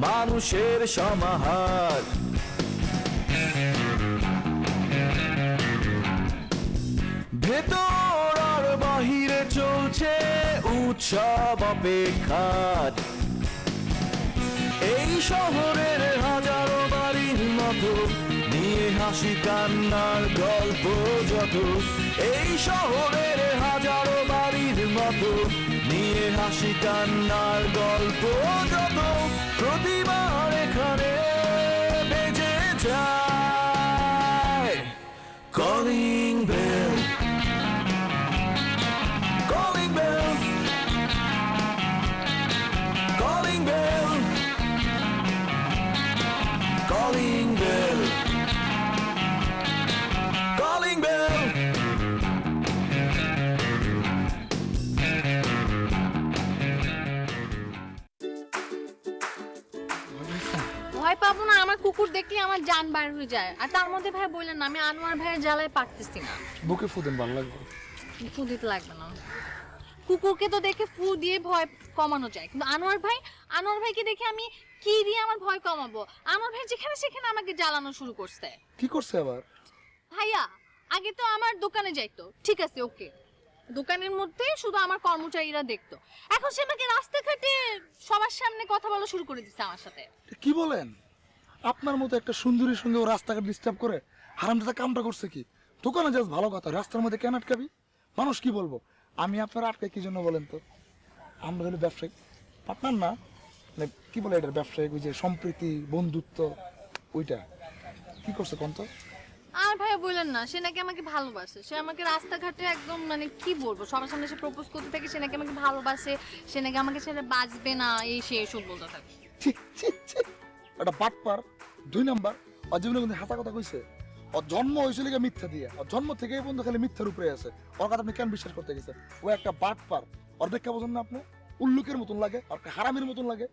মানুষের সমাহার। ভেতর আর বাহিরে চলছে উৎসব অপেক্ষার। এই শহরের হাজারো বাড়ির মতো নিয়ে হাসি কান্নার গল্প যত। এই শহরের হাজারো বাড়ির মতো নিয়ে হাসি কান্নার গল্প যত। প্রতিবার এখানে বেজে যায় calling bell, calling bell, calling bell, calling bell, calling bell. ভয় পাবো না, আমার কুকুর দেখলে আমার জান বাইর হয়ে যায়। আর তার মধ্যে ভাই বললেন না, আমি আনোয়ার ভাইয়ের জ্বালায় পারতেছি না। বুকে ফুদেন ভালো লাগবে। ফু দিতে লাগবে না, কুকুরকে তো দেখে ফু দিয়ে ভয় কমানো যায়, কিন্তু আনোয়ার ভাইকে দেখে আমি কি দিয়ে আমার ভয় কমাবো? আনোয়ার ভাই যেখানে সেখানে আমাকে জ্বালানো শুরু করছে। কি করছে আবার? ভাইয়া আগে তো আমার দোকানে যাইতো, ঠিক আছে ওকে, দোকানের মধ্যে শুধু আমার কর্মচারীরা দেখতো। এখন সে আমাকে রাস্তাঘাটে সবার সামনে কথা বলা শুরু করে দিচ্ছে আমার সাথে। কি বলেন? আপনার মতো একটা সুন্দরীর সঙ্গে ও রাস্তাঘাট ডিস্টার্ব করে হারামজাদা কামটা করছে কি? দোকানে যাস ভালো কথা, রাস্তার মধ্যে কেন আটকাবি? মানুষ কি বলবো? আমি আপনার আটকে কি জন্য বলেন তো? আমরা হলো ব্যবসায়িক পার্টনার না, মানে কি বলে এটার ব্যবসায়িক, ওই যে সম্প্রীতি বন্ধুত্ব, ওইটা কি করছে কোন তো? আর ভাই বললেন না, সে নাকি আমাকে ভালোবাসে। সে আমাকে রাস্তাঘাটে একদম মানে কি বলবো, সবার সামনে সে প্রপোজ করতে থাকে, সে নাকি আমাকে ভালোবাসে, সে নাকি আমাকে ছেড়ে বাঁচবে না, এই সে এসব বলতে থাকে। ঠিক ঠিক ঠিক, এটা বাটপার 2 নাম্বার। ওর জীবনে কিন্তু হাসা কথা কইছে। ওর জন্ম হয়েছিল কি মিথ্যা দিয়ে, ওর জন্ম থেকেই বন্ধু খালি মিথ্যার উপরে আছে। ওর কথা আপনি কেন বিশ্বাস করতে গেছেন? ও একটা বাটপার। ওর দেখা বোঝেন না আপনি? উল্লুকের মতন লাগে, আর হারামির মতন লাগে।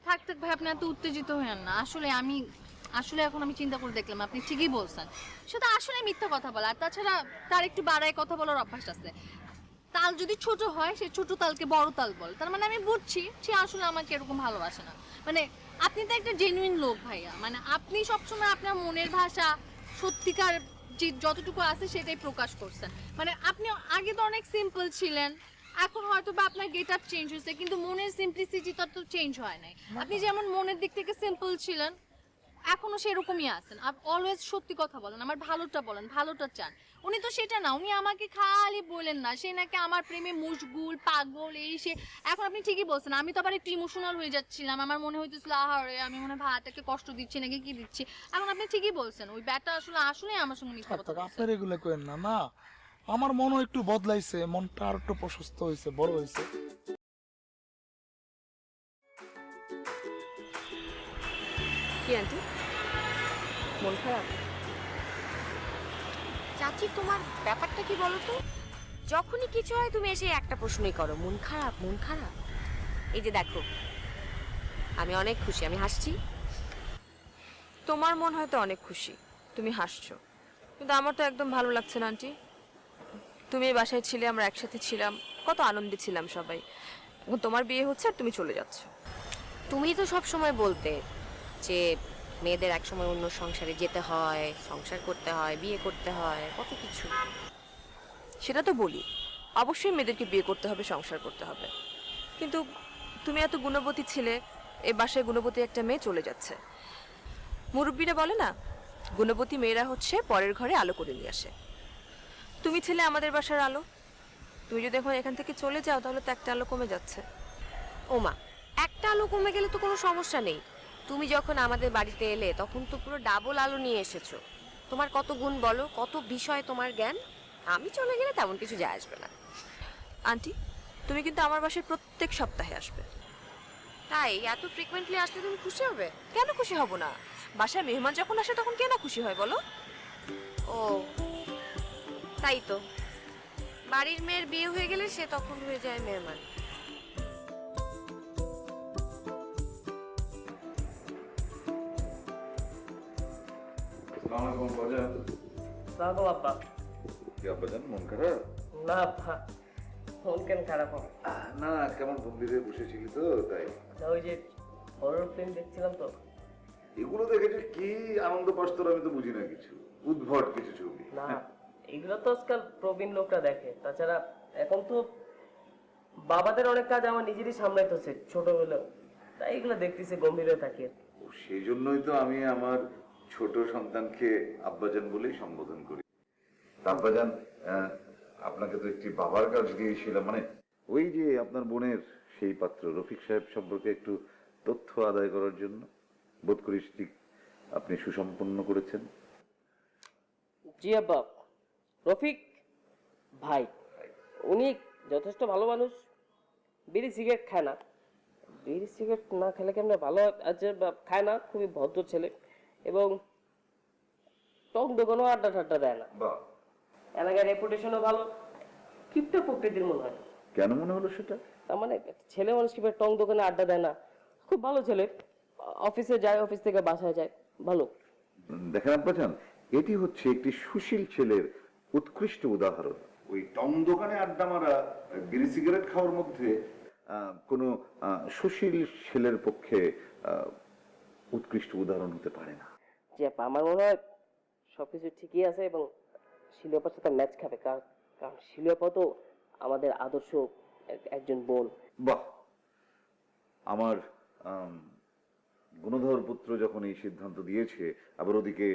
থাক থাক ভাই, আপনি এত উত্তেজিত হয়েন না। আসলে এখন আমি চিন্তা করে দেখলাম, আপনি ঠিকই বলছেন, সে তো আসলে মিথ্যা কথা বলে। আর তাছাড়া তার একটু বাড়ায় কথা বলার অভ্যাস আছে। তাল যদি ছোট হয়, সে ছোট তালকে বড় তাল বলে। তার মানে আমি বুঝছি সে আসলে আমাকে এরকম ভালোবাসে না। মানে আপনি তো একটা জেনুইন লোক ভাইয়া, মানে আপনি সবসময় আপনার মনের ভাষা সত্যিকার যে যতটুকু আছে সেটাই প্রকাশ করছেন। মানে আপনি আগে তো অনেক সিম্পল ছিলেন, এখন হয়তো বা আপনার গেট আপ চেঞ্জ হয়েছে, কিন্তু মনের সিম্পলিসিটিটা তো চেঞ্জ হয় নাই। আপনি যেমন মনের দিক থেকে সিম্পল ছিলেন, এখনো সেরকমই আছেন। আপনি অলওয়েজ সত্যি কথা বলেন, আমার ভালোটা বলেন, ভালোটা চান। উনি তো সেটা না, উনি আমাকে খালি বলেন না, সে নাকি আমার প্রেমে মুশগুল পাগল এই সে। এখন আপনি ঠিকই বলছেন, আমি তো আবার একটু ইমোশনাল হয়ে যাচ্ছিলাম, আমার মনে হইতেছিল আহারে আমি মনে হয় ভাইটাকে কষ্ট দিচ্ছি নাকি কি দিচ্ছি। এখন আপনি ঠিকই বলছেন, ওই ব্যাটা আসলে আমার সঙ্গে মিথ্যা কথা বলছে। আপনার এগুলো করেন না। না, আমার মনও একটু বদলাইছে, মনটা আর একটু প্রশস্ত হয়েছে, বড় হয়েছে। কি আন্টি, মন খারাপ? চাচি তোমার ব্যাপারটা কি বলো তো? যখনই কিছু হয় তুমি এসে একটা প্রশ্নই করো, মন খারাপ মন খারাপ। এই যে দেখো, আমি অনেক খুশি, আমি হাসছি। তোমার মন হয়তো অনেক খুশি, তুমি হাসছো, কিন্তু আমার তো একদম ভালো লাগছে না আন্টি। তুমি এই বাসায় ছিলে, আমরা একসাথে ছিলাম, কত আনন্দে ছিলাম সবাই। এখন তোমার বিয়ে হচ্ছে আর তুমি চলে যাচ্ছ। তুমি তো সব সময় বলতে যে মেয়েদের এক সময় অন্য সংসারে যেতে হয়, সংসার করতে হয়, বিয়ে করতে হয়, কত কিছু। সেটা তো বলি, অবশ্যই মেয়েদেরকে বিয়ে করতে হবে, সংসার করতে হবে, কিন্তু তুমি এত গুণবতী ছিলে, এই বাসায় গুণবতী একটা মেয়ে চলে যাচ্ছে। মুরব্বীরা বলে না, গুণবতী মেয়েরা হচ্ছে পরের ঘরে আলো করে নিয়ে আসে। তুমি ছিলে আমাদের বাসার আলো, তুমি যদি এখন এখান থেকে চলে যাও তাহলে তো একটা আলো কমে যাচ্ছে। ওমা, একটা আলো কমে গেলে তো কোনো সমস্যা নেই। তুমি যখন আমাদের বাড়িতে এলে তখন তো পুরো ডাবল আলো নিয়ে এসেছো। তোমার কত গুণ বলো, কত বিষয় তোমার জ্ঞান। আমি চলে গেলে তেমন কিছু যায় আসবে না। আন্টি, তুমি কিন্তু আমার বাসায় প্রত্যেক সপ্তাহে আসবে। তাই এত ফ্রিকোয়েন্টলি আসলে তুমি খুশি হবে? কেন খুশি হব না? বাসায় মেহমান যখন আসে তখন কেন খুশি হয় বলো? ও তাই তো, বাড়ির মেয়ের বিয়ে হয়ে গেলে সে তখন হয়ে যায় মেহমান। আব্বা কি আব্বা জান মন খারাপ? না আব্বা, মন কেন খারাপ হবে? না, কেমন গম্ভীর হয়ে বসেছিলি তো তাই। ওই যে হরর ফিল্ম দেখছিলাম তো। এগুলো দেখে যে কি আনন্দ পাস তোর আমি তো বুঝি না কিছু, উদ্ভট কিছু ছবি। না, এগুলো তো আজকাল প্রবীণ লোকরা দেখে। তাছাড়া এখন তো বাবাদের অনেক কাজ আমার নিজেরই সামলাইতেছে ছোটবেলা, তাই এগুলো দেখতেছে গম্ভীর হয়ে থাকি আর কি। ও, সেই জন্যই তো আমি আমার ছোট সন্তানকে আব্বাজান বলেই সম্বোধন করি। তা আব্বাজান, আপনাকে তো একটি বাবার কাজ দিয়েছিলাম, মানে ওই যে আপনার বোনের সেই পাত্র রফিক সাহেব সম্পর্কে একটু তথ্য আদায় করার জন্য। বোধ করিস ঠিক আপনি সুসম্পন্ন করেছেন। জি আব্বা, রফিক ভাই উনি যথেষ্ট ভালো মানুষ, বিড়ি সিগারেট খায় না। বিড়ি সিগারেট না খেলে কেমন ভালো আছে, খায় না, খুবই ভদ্র ছেলে এবং টক দোকানও আড্ডা টাড্ডা দেয় না। বাহ, এলাকার রেপুটেশনও ভালো, কিপটা প্রকৃতির মনে হয়। কেন মনে হলো সেটা? তার মানে ছেলে মানুষ কিভাবে টং দোকানে আড্ডা দেয় না, খুব ভালো ছেলে। অফিসে যায়, অফিস থেকে বাসায় যায়, ভালো। দেখেন আব্বাজান, এটি হচ্ছে একটি সুশীল ছেলের উৎকৃষ্ট উদাহরণ। ওই টং দোকানে আড্ডা মারা, বিড়ি সিগারেট খাওয়ার মধ্যে কোনো সুশীল ছেলের পক্ষে উৎকৃষ্ট উদাহরণ হতে পারে না। জি আপা, আমার মনে হয় সবকিছু ঠিকই আছে এবং শিলিয়াপার সাথে ম্যাচ খাবে, কারণ শিলিয়াপা তো আমাদের আদর্শ একজন বোন। বাহ, আমার গুণধর পুত্র যখন এই সিদ্ধান্ত দিয়েছে, আবার ওদিকে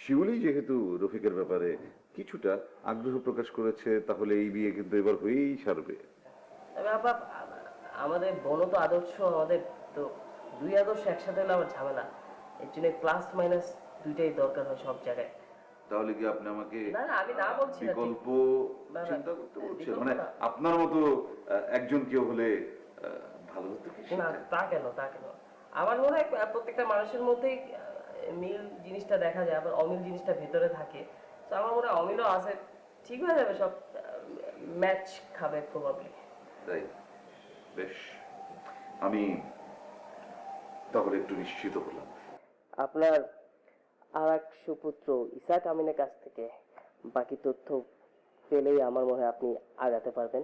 শিউলি যেহেতু রফিকের ব্যাপারে কিছুটা আগ্রহ প্রকাশ করেছে, তাহলে এই বিয়ে কিন্তু এবার হয়েই ছাড়বে। তবে আপা, আমাদের বোনও তো আদর্শ, আমাদের তো দুই আদর্শ একসাথে হলে আমার ঝামেলা। এর জন্য প্লাস মাইনাস দুইটাই দরকার হয় সব জায়গায়। তাহলে কি আপনি আমাকে না না, আমি না বলছি না, বিকল্প না, না, চিন্তা করতে বলছেন? বিকল্প মানে না। আপনার মতো একজন কেউ হলে ভালো হতো কি না, সেটা? তা কেন, তা কেন? আমার মনে হয় প্রত্যেকটা মানুষের মধ্যেই মিল জিনিসটা দেখা যায়, আবার অমিল জিনিসটা ভেতরে থাকে। তো আমার মনে হয় অমিলও আছে, ঠিক হয়ে যাবে সব, ম্যাচ খাবে প্রবাবলি। তাই বেশ, আমি তাহলে একটু নিশ্চিত হলাম। আপনার আর এক সুপুত্র ইসাক আমিনের কাছ থেকে বাকি তথ্য পেলেই আমার মনে হয় আপনি আগাতে পারবেন।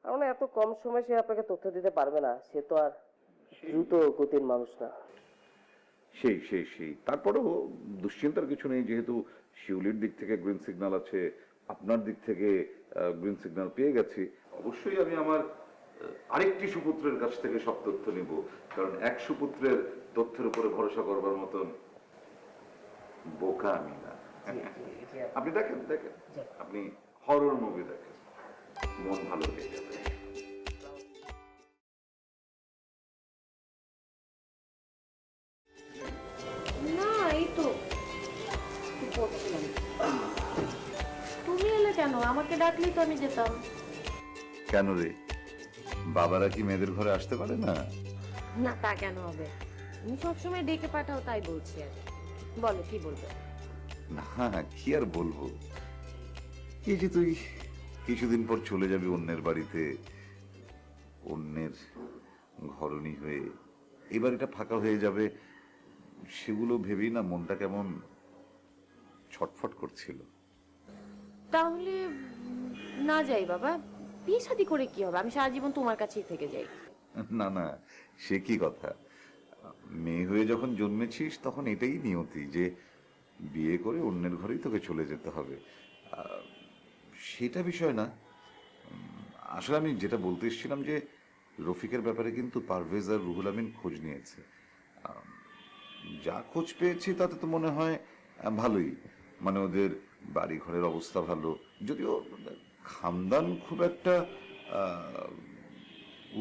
আমার মনে হয় এত কম সময় সে আপনাকে তথ্য দিতে পারবে না, সে তো আর দ্রুত গতির মানুষ না। সেই সেই সেই তারপরেও দুশ্চিন্তার কিছু নেই, যেহেতু শিউলির দিক থেকে গ্রিন সিগন্যাল আছে, আপনার দিক থেকে গ্রিন সিগন্যাল পেয়ে গেছি। অবশ্যই আমি আমার আরেকটি সুপুত্রের কাছ থেকে সব তথ্য নিব, কারণ এক সুপুত্রের তথ্যের উপরে ভরসা করবার মতন বোকা আমি না। আপনি দেখেন দেখেন, আপনি হরর মুভি দেখেন, মন ভালো হয়ে যাবে। না, এই তো একটু পড়ছিলাম। তুমি এলে কেন? আমাকে ডাকলেই তো আমি যেতাম। কেন রে, বাবারা কি মেয়েদের ঘরে আসতে পারে না? না, তা কেন হবে? তুমি সবসময় ডেকে পাঠাও, তাই বলছি আর কি। বলো, কি বলবে? না, কি আর বলবো, এই যে তুই কিছুদিন পর চলে যাবি অন্যের বাড়িতে, অন্যের ঘরণী হয়ে, এই বাড়িটা ফাঁকা হয়ে যাবে, সেগুলো ভেবেই না মনটা কেমন ছটফট করছিল। তাহলে না যাই বাবা, বিয়ে শাদী করে কি হবে? আমি সারা জীবন তোমার কাছেই থেকে যাই। না না, সে কি কথা, মেয়ে হয়ে যখন জন্মেছিস তখন এটাই নিয়তি যে বিয়ে করে অন্যের ঘরেই তোকে চলে যেতে হবে। সেটা বিষয় না, আসলে আমি যেটা বলতে এসেছিলাম যে রফিকের ব্যাপারে কিন্তু পারভেজ আর রুহুল আমিন খোঁজ নিয়েছে। যা খোঁজ পেয়েছি তাতে তো মনে হয় ভালোই, মানে ওদের বাড়ি ঘরের অবস্থা ভালো, যদিও খানদান খুব একটা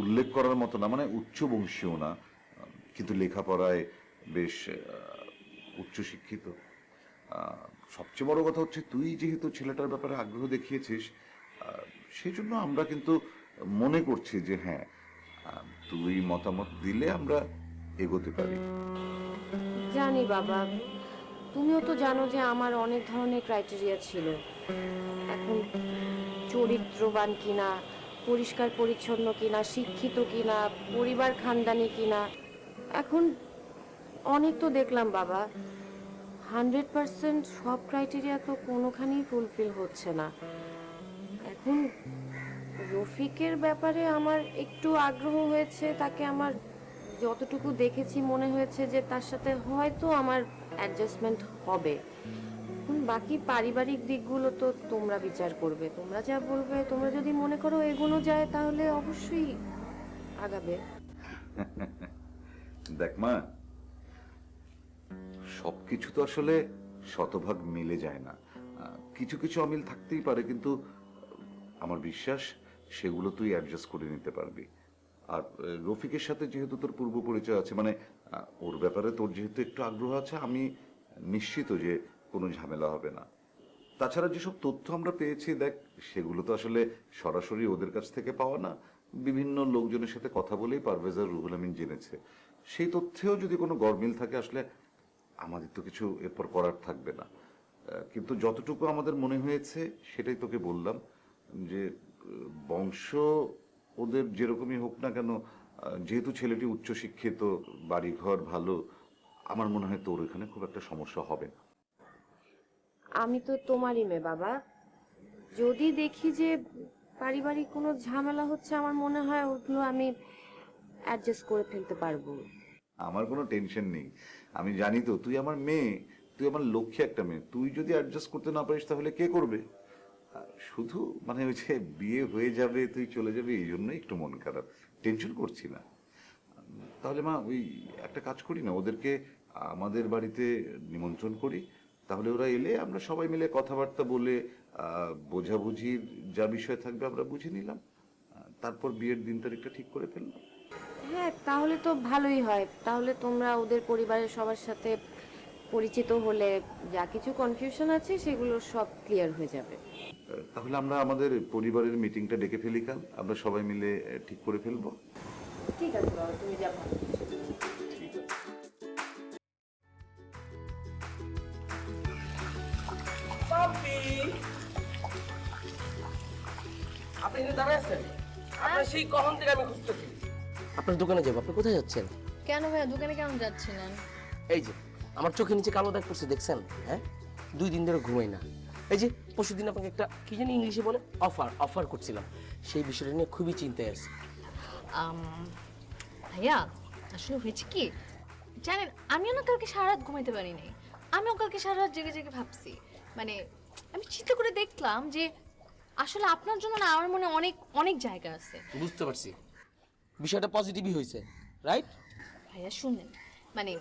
উল্লেখ করার মতো না, মানে উচ্চ বংশীয় না, কিন্তু লেখাপড়ায় বেশ উচ্চশিক্ষিত। সবচেয়ে বড় কথা হচ্ছে তুই যেহেতু ছেলেটার ব্যাপারে আগ্রহ দেখিয়েছিস, সেই জন্য আমরা কিন্তু মনে করছি যে হ্যাঁ, তুই মতামত দিলে আমরা এগোতে পারি। জানি বাবা, তুমিও তো জানো যে আমার অনেক ধরনের ক্রাইটেরিয়া ছিল। এখন চরিত্রবান কিনা, পরিষ্কার পরিচ্ছন্ন কিনা, শিক্ষিত কিনা, পরিবার খানদানি কিনা, এখন অনেক তো দেখলাম বাবা। 100% সব ক্রাইটেরিয়া তো কোনোখানেই ফুলফিল হচ্ছে না। এখন রফিকের ব্যাপারে আমার একটু আগ্রহ হয়েছে, তাকে আমার যতটুকু দেখেছি মনে হয়েছে যে তার সাথে হয়তো আমার অ্যাডজাস্টমেন্ট হবে। এখন বাকি পারিবারিক দিকগুলো তো তোমরা বিচার করবে, তোমরা যা বলবে। তোমরা যদি মনে করো এগোনো যায় তাহলে অবশ্যই আগাবে। দেখ মা, সবকিছু তো আসলে শতভাগ মিলে যায় না। কিছু কিছু অমিল থাকতেই পারে, কিন্তু আমার বিশ্বাস সেগুলো তুই অ্যাডজাস্ট করে নিতে পারবি। আর রফিকের সাথে যেহেতু তোর পূর্ব পরিচয় আছে, মানে ওর ব্যাপারে তোর যেহেতু একটু আগ্রহ আছে, আমি নিশ্চিত যে কোনো ঝামেলা হবে না। তাছাড়া যেসব তথ্য আমরা পেয়েছি, দেখ সেগুলো তো আসলে সরাসরি ওদের কাছ থেকে পাওয়া না, বিভিন্ন লোকজনের সাথে কথা বলেই পারভেজ আর রুহুল আমিন জেনেছে। সেই তথ্যেও যদি কোনো গরমিল থাকে, আসলে আমাদের তো কিছু এরপর করার থাকবে না। কিন্তু যতটুকু আমাদের মনে হয়েছে সেটাই তোকে বললাম, যে বংশ ওদের যেরকমই হোক না কেন, যেহেতু ছেলেটি উচ্চশিক্ষিত, বাড়িঘর ভালো, আমার মনে হয় তোর এখানে খুব একটা সমস্যা হবে না। আমি তো তোমারই মেয়ে বাবা, যদি দেখি যে পারিবারিক কোনো ঝামেলা হচ্ছে, আমার মনে হয় ওগুলো আমি অ্যাডজাস্ট করে ফেলতে পারবো। আমার কোনো টেনশন নেই। আমি জানি তো তুই আমার মেয়ে, তুই আমার লক্ষ্যে একটা মেয়ে। তুই যদি অ্যাডজাস্ট করতে না পারিস তাহলে কে করবে? শুধু মানে ওই যে বিয়ে হয়ে যাবে, তুই চলে যাবে, এই জন্যই একটু মন খারাপ। টেনশন করছি না। তাহলে মা, ওই একটা কাজ করি না, ওদেরকে আমাদের বাড়িতে নিমন্ত্রণ করি, তাহলে ওরা এলে আমরা সবাই মিলে কথাবার্তা বলে বোঝাবুঝির যা বিষয় থাকবে আমরা বুঝে নিলাম, তারপর বিয়ের দিন তারিখটা ঠিক করে ফেললাম। হ্যাঁ, তাহলে তো ভালোই হয়। তাহলে তোমরা ওদের পরিবারের সবার সাথে পরিচিত হলে যা কিছু কনফিউশন আছে সেগুলো সব ক্লিয়ার হয়ে যাবে। তাহলে আমরা আমাদের পরিবারের মিটিংটা ডেকে ফেলি কাল, আমরা সবাই মিলে ঠিক করে ফেলবো। ঠিক আছে বাবা, তুমি যা ভালো। আপনি যে দাঁড়ায় আছেন, আপনার সেই কখন থেকে আমি খুঁজতেছি। আপনার দোকানে যাবো, আপনি কোথায় যাচ্ছেন? কেন ভাইয়া দোকানে কেন যাচ্ছিলেন? এই যে আমার চোখে নিচে কালো দাগ পড়ছে, দেখছেন? হ্যাঁ, 2 দিন ধরে ঘুমাই না। এই যে পরশুদিন আপনাকে একটা কি জানি ইংলিশে বলে অফার করছিলাম, সেই বিষয়টা নিয়ে খুবই চিন্তায় আছি। ভাইয়া আসলে হয়েছে কি জানেন, আমিও না কালকে সারা রাত ঘুমাইতে পারি নাই। আমিও কালকে সারা রাত জেগে জেগে ভাবছি, মানে আমি চিন্তা করে দেখলাম যে আসলে আপনার জন্য না আমার মনে অনেক অনেক জায়গা আছে। বুঝতে পারছি, বিষয়টা পজিটিভই হয়েছে, রাইট? ভাইয়া শুনেন, মানে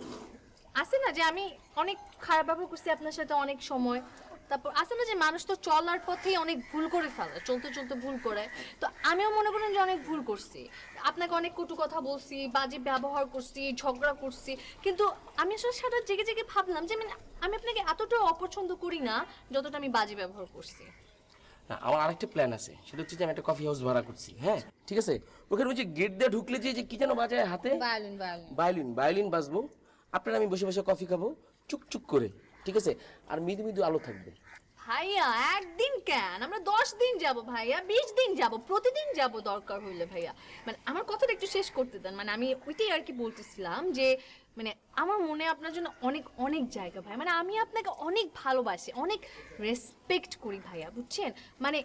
আছে না যে আমি অনেক খারাপ ব্যবহার করছি আপনার সাথে অনেক সময়, তারপর আছে না যে মানুষ তো চলার পথেই অনেক ভুল করে ফেলে, চলতে চলতে ভুল করে। তো আমিও মনে করেন যে অনেক ভুল করছি, আপনাকে অনেক কটু কথা বলছি, বাজে ব্যবহার করছি, ঝগড়া করছি, কিন্তু আমি আসলে সারা জেগে জেগে ভাবলাম যে আমি আপনাকে এতটা অপছন্দ করি না যতটা আমি বাজে ব্যবহার করছি। না, আমার আরেকটা প্ল্যান আছে, সেটা হচ্ছে যে আমি একটা কফি হাউস ভাড়া করছি। হ্যাঁ ঠিক আছে, ওখানে ওই যে গেট দিয়ে ঢুকলে যে কি যেন বাজায় হাতে, ভায়োলিন বাজবো, আপনারা আমি বসে বসে কফি খাবো চুকচুক করে, ঠিক আছে? আর মৃদু মৃদু আলো থাকবে। ভাইয়া একদিন কেন, আমরা 10 দিন যাব ভাইয়া, 20 দিন যাব, প্রতিদিন যাব দরকার হইলে ভাইয়া। মানে আমার কথাটা একটু শেষ করতে দেন, মানে আমি ওইটাই আর কি বলতেছিলাম যে মানে আমার মনে আপনার জন্য অনেক অনেক জায়গা ভাই, মানে আমি আপনাকে অনেক ভালোবাসি, অনেক রেসপেক্ট করি ভাইয়া, বুঝছেন? মানে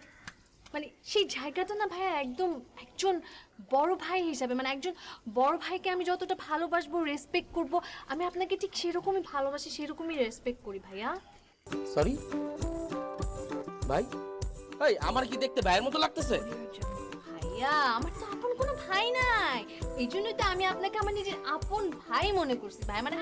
মানে সেই জায়গাটা না ভাইয়া, একদম একজন বড় ভাই হিসাবে, মানে একজন বড় ভাইকে আমি যতটা ভালোবাসবো, রেসপেক্ট করব, আমি আপনাকে ঠিক সেরকমই ভালোবাসি, সেরকমই রেসপেক্ট করি ভাইয়া। সরি ভাই, এই আমার কি দেখতে ভাইয়ের মতো লাগতেছে? ভাইয়া আমার তো আপন কোনো ভাই নাই, এই জন্যই তো আমি আপনাকে আমার নিজের আপন ভাই মনে করছি ভাই, মানে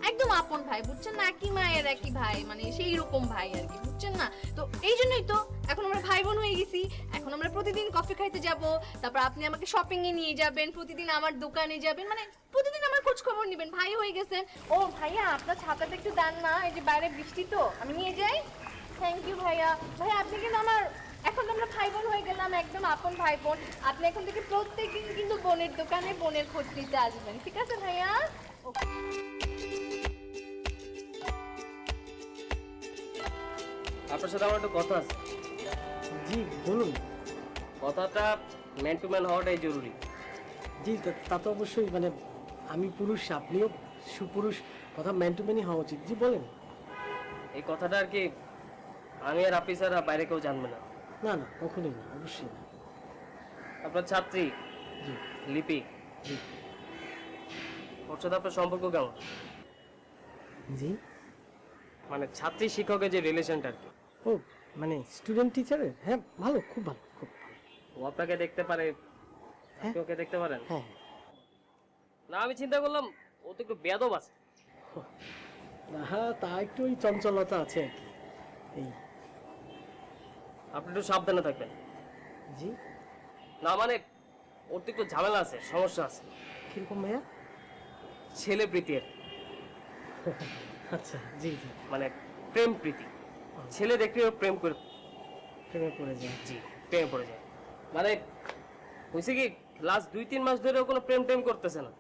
একদম আপন ভাই, বুঝছেন না? একই মায়ের একই ভাই, মানে সেই রকম ভাই আর কি, বুঝছেন না? তো এই জন্যই তো এখন আমরা ভাই বোন হয়ে গেছি। এখন আমরা প্রতিদিন কফি খাইতে যাব, তারপর আপনি আমাকে শপিং এ নিয়ে যাবেন, প্রতিদিন আমার দোকানে যাবেন, মানে প্রতিদিন আমার খোঁজ খবর নেবেন, ভাই হয়ে গেছেন। ও ভাইয়া আপনার ছাতাটা একটু দেন না, এই যে বাইরে বৃষ্টি তো, আমি নিয়ে যাই। থ্যাংক ইউ ভাইয়া। ভাইয়া আপনি কিন্তু আমার, এখন তো আমরা ভাই বোন হয়ে গেলাম, একদম আপন ভাই বোন। আপনি এখন থেকে প্রত্যেকদিন কিন্তু বোনের দোকানে বোনের খোঁজ নিতে আসবেন, ঠিক আছে ভাইয়া? আপনার সাথে আমার একটা কথা আছে। জি বলুন। কথাটা ম্যান টু ম্যান হওয়াটাই জরুরি। জি তা তো অবশ্যই, মানে আমি পুরুষ, আপনিও সুপুরুষ, কথা ম্যান টু ম্যানই হওয়া উচিত। জি বলেন। এই কথাটা আর কি আমি আর আপনি ছাড়া বাইরে কেউ জানবে না। না না, কখনোই না, অবশ্যই না। আপনার ছাত্রী জি লিপি, জি ওর সাথে আপনার সম্পর্ক কেমন? জি। মানে ছাত্রী শিক্ষকের যে রিলেশনটা আর কি। ও মানে স্টুডেন্ট টিচারের, হ্যাঁ ভালো, খুব ভালো, খুব ভালো। ও আপনাকে দেখতে পারে, হ্যাঁ। আপনি ওকে দেখতে পারেন? হ্যাঁ না আমি চিন্তা করলাম ও তো একটু বেয়াদব আছে। হ্যাঁ, তা একটু ওই চঞ্চলতা আছে আর কি। এই আপনি একটু সাবধানে থাকবেন। জি। না মানে ওর তো একটু ঝামেলা আছে, সমস্যা আছে। কিরকম ভাইয়া? ছেলে প্রীতি আর কি। আচ্ছা, জি জি। মানে প্রেম প্রীতি, ছেলে দেখলে ওর প্রেম করে, প্রেমে পড়ে যায়। জি প্রেমে পড়ে যায়। মানে হয়েছে কি লাস্ট 2-3 মাস ধরে ও কোনো প্রেম টেম করতেছে না,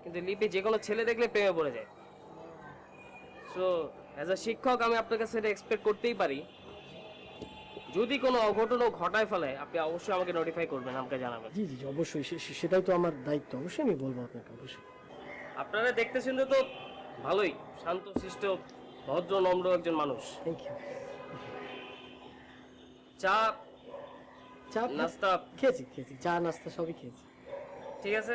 কিন্তু লিপি যে কোনো ছেলে দেখলে প্রেমে পড়ে যায়। সো অ্যাজ আ শিক্ষক আমি আপনার কাছে এটা এক্সপেক্ট করতেই পারি, যদি কোনো অঘটনও ঘটায় ফেলে আপনি অবশ্যই আমাকে নোটিফাই করবেন, আমাকে জানাবেন। জি জি জি, অবশ্যই, সেটাই তো আমার দায়িত্ব, অবশ্যই আমি বলবো আপনাকে, অবশ্যই। আপনারা দেখতে শুনতে তো ভালোই শান্ত শিষ্ট ভদ্র নম্র একজন মানুষ। Thank you. চা চা নাস্তা খেয়েছি, চা নাস্তা সবই খেয়েছি। ঠিক আছে,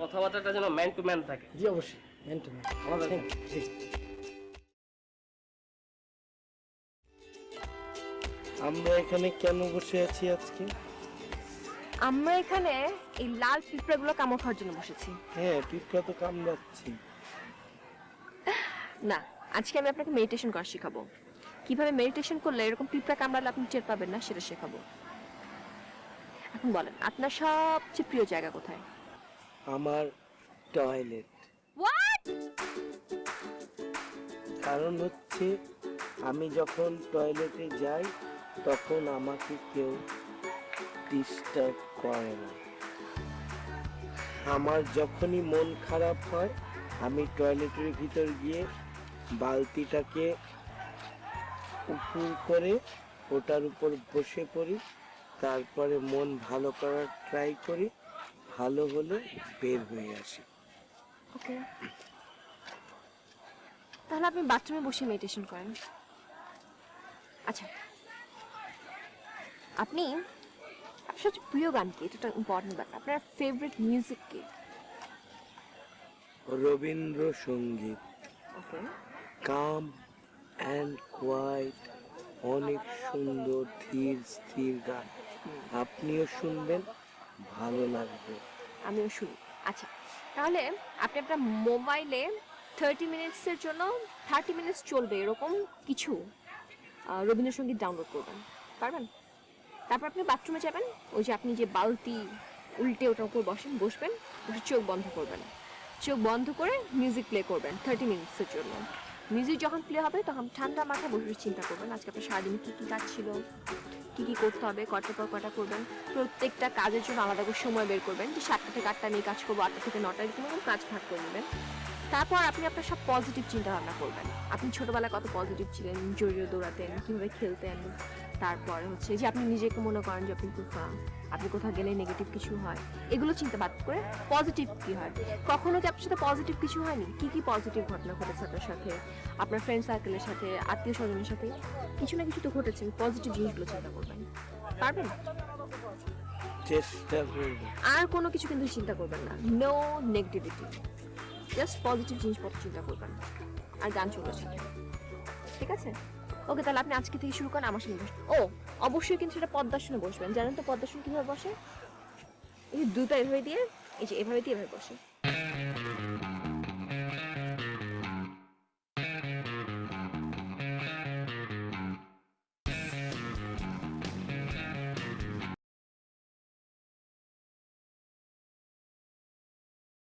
কথাবার্তাটা যেন ম্যান টু ম্যান থাকে। জি অবশ্যই, ম্যান টু ম্যান। আমাদের জি। আমরা এখানে কেন বসে আছি আজকে? আমরা এখানে এই লাল পিঁপড়াগুলো কামড় খাওয়ার জন্য বসেছি। হ্যাঁ, পিঁপড়া তো কামড়াচ্ছি। না, আজকে আমি আপনাকে মেডিটেশন করা শেখাবো। কিভাবে মেডিটেশন করলে এরকম পিঁপড়া কামড়ালে আপনি টের পাবেন না, সেটা শেখাবো। এখন বলেন, আপনার সবচেয়ে প্রিয় জায়গা কোথায়? আমার টয়লেট। হোয়াট? কারণ হচ্ছে আমি যখন টয়লেটে যাই তখন আমাকে কেউ ডিস্টার্ব করে না। আমার যখনই মন খারাপ হয় আমি টয়লেটের ভিতর গিয়ে বালতিটাকে উপর করে ওটার উপর বসে পড়ি, তারপরে মন ভালো করার ট্রাই করি, ভালো হলে বের হয়ে আসি। ওকে, তাহলে আপনি বাথরুমে বসে মেডিটেশন করেন। আচ্ছা, আপনি আপনার সবচেয়ে প্রিয় গান কি? এটা ইম্পর্টেন্ট ব্যাপার। আপনার ফেভারিট মিউজিক কি? রবীন্দ্রসঙ্গীত, ওকে, কাম অ্যান্ড কোয়াইট, অনেক সুন্দর ধীর স্থির গান। আপনিও শুনবেন, ভালো লাগবে। আমিও শুনি। আচ্ছা, তাহলে আপনি আপনার মোবাইলে 30 মিনিটসের জন্য 30 মিনিটস চলবে এরকম কিছু রবীন্দ্রসঙ্গীত ডাউনলোড করবেন, পারবেন? তারপর আপনি বাথরুমে যাবেন, ওই যে আপনি যে বালতি উল্টে ওটার উপর বসবেন, বসে চোখ বন্ধ করবেন। চোখ বন্ধ করে মিউজিক প্লে করবেন 30 মিনিটসের জন্য। মিউজিক যখন প্লে হবে তখন ঠান্ডা মাথায় বসে চিন্তা করবেন আজকে আপনার সারাদিন কী কী কাজ ছিল, কী কী করতে হবে, কটার পর কটা করবেন। প্রত্যেকটা কাজের জন্য আলাদা করে সময় বের করবেন, যে 7টা থেকে 8টা আমি কাজ করবো, 8টা থেকে 9টা, এরকম কাজ ভাগ করে নেবেন। তারপর আপনি আপনার সব পজিটিভ চিন্তা ভাবনা করবেন। আপনি ছোটবেলায় কত পজিটিভ ছিলেন, জড়িয়ে দৌড়াতেন, কীভাবে খেলতেন। তারপরে হচ্ছে যে আপনি নিজেকে মনে করেন যে আপনি কোথাও গেলে নেগেটিভ কিছু হয়, এগুলো চিন্তা বাদ করে পজিটিভ কি হয়। কখনো কি আপনার সাথে পজিটিভ কিছু হয়নি? কি কি পজিটিভ ঘটনা ঘটেছে আপনার সাথে, আপনার ফ্রেন্ড সার্কেলের সাথে, আত্মীয় স্বজনের সাথে? কিছু না কিছু তো ঘটেছে। পজিটিভ জিনিসগুলো চিন্তা করবেন, পারবেন? চেষ্টা করব। আর কোনো কিছু কিন্তু চিন্তা করবেন না, নো নেগেটিভিটি, জাস্ট পজিটিভ জিনিসপত্র চিন্তা করবেন, আর গান চলেছে, ঠিক আছে? ওকে, তাহলে আপনি আজকে থেকে শুরু করেন আমার সাথে বসবেন। ও অবশ্যই কিন্তু সেটা পদ্মাসনে বসবেন। জানেন তো পদ্মাসন কিভাবে বসে? এই যে দুটো এভাবে দিয়ে, এই যে এভাবে দিয়ে এভাবে বসে।